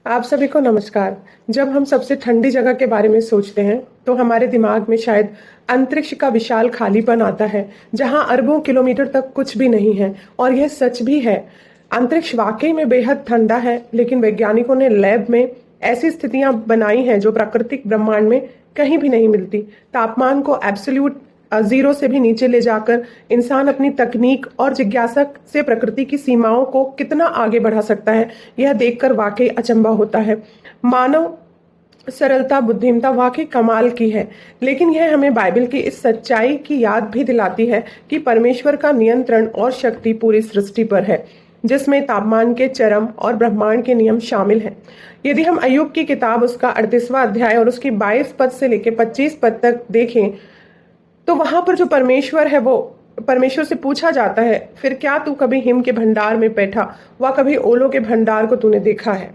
आप सभी को नमस्कार। जब हम सबसे ठंडी जगह के बारे में सोचते हैं तो हमारे दिमाग में शायद अंतरिक्ष का विशाल खालीपन आता है, जहां अरबों किलोमीटर तक कुछ भी नहीं है। और यह सच भी है। अंतरिक्ष वाकई में बेहद ठंडा है, लेकिन वैज्ञानिकों ने लैब में ऐसी स्थितियां बनाई हैं जो प्राकृतिक ब्रह्मांड में कहीं भी नहीं मिलती। तापमान को एब्सोल्यूट जीरो से भी नीचे ले जाकर इंसान अपनी तकनीक और जिज्ञासा से प्रकृति की सीमाओं को कितना आगे बढ़ा सकता है, यह देखकर वाकई अचंभा होता है। मानव सरलता बुद्धिमत्ता वाकई कमाल की है, लेकिन यह हमें बाइबल की इस सच्चाई की याद भी दिलाती है कि परमेश्वर का नियंत्रण और शक्ति पूरी सृष्टि पर है, जिसमें तापमान के चरम और ब्रह्मांड के नियम शामिल हैं। यदि हम अय्यूब की किताब उसका 38वां अध्याय और उसकी 22 पद से लेकर 25 पद तक देखें तो वहां पर जो परमेश्वर है वो परमेश्वर से पूछा जाता है, फिर क्या तू कभी हिम के भंडार में बैठा व कभी ओलों के भंडार को तूने देखा है,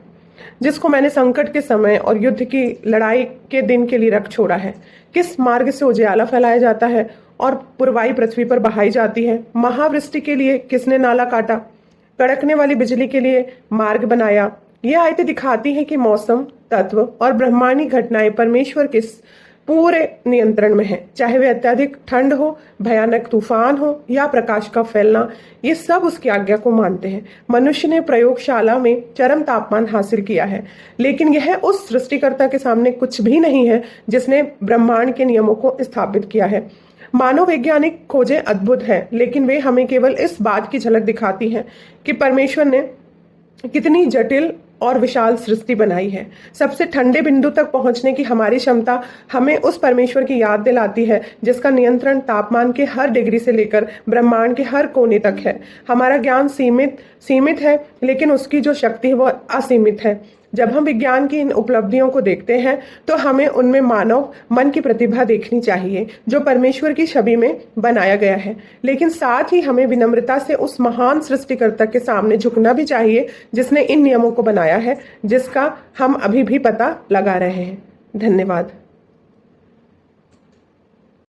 जिसको मैंने संकट के समय और युद्ध की लड़ाई के दिन के लिए रख छोड़ा है। किस मार्ग से उजियाला फैलाया जाता है और पुरवाई पृथ्वी पर बहाई जाती है। महावृष्टि के लिए किसने नाला काटा, कड़कने वाली बिजली के लिए मार्ग बनाया। यह आयतें दिखाती हैं कि मौसम तत्व और ब्रह्मांडी घटनाएं परमेश्वर के पूरे नियंत्रण में है। चाहे वे अत्यधिक ठंड हो, भयानक तूफान हो या प्रकाश का फैलना, ये सब उसकी आज्ञा को मानते हैं। मनुष्य ने प्रयोगशाला में चरम तापमान हासिल किया है, लेकिन यह उस सृष्टिकर्ता के सामने कुछ भी नहीं है जिसने ब्रह्मांड के नियमों को स्थापित किया है। मानव वैज्ञानिक खोजें अद्भुत है, लेकिन वे हमें केवल इस बात की झलक दिखाती हैं कि परमेश्वर ने कितनी जटिल और विशाल सृष्टि बनाई है। सबसे ठंडे बिंदु तक पहुंचने की हमारी क्षमता हमें उस परमेश्वर की याद दिलाती है जिसका नियंत्रण तापमान के हर डिग्री से लेकर ब्रह्मांड के हर कोने तक है। हमारा ज्ञान सीमित है, लेकिन उसकी जो शक्ति है वो असीमित है। जब हम विज्ञान की इन उपलब्धियों को देखते हैं तो हमें उनमें मानव मन की प्रतिभा देखनी चाहिए जो परमेश्वर की छवि में बनाया गया है, लेकिन साथ ही हमें विनम्रता से उस महान सृष्टिकर्ता के सामने झुकना भी चाहिए जिसने इन नियमों को बनाया है, जिसका हम अभी भी पता लगा रहे हैं। धन्यवाद।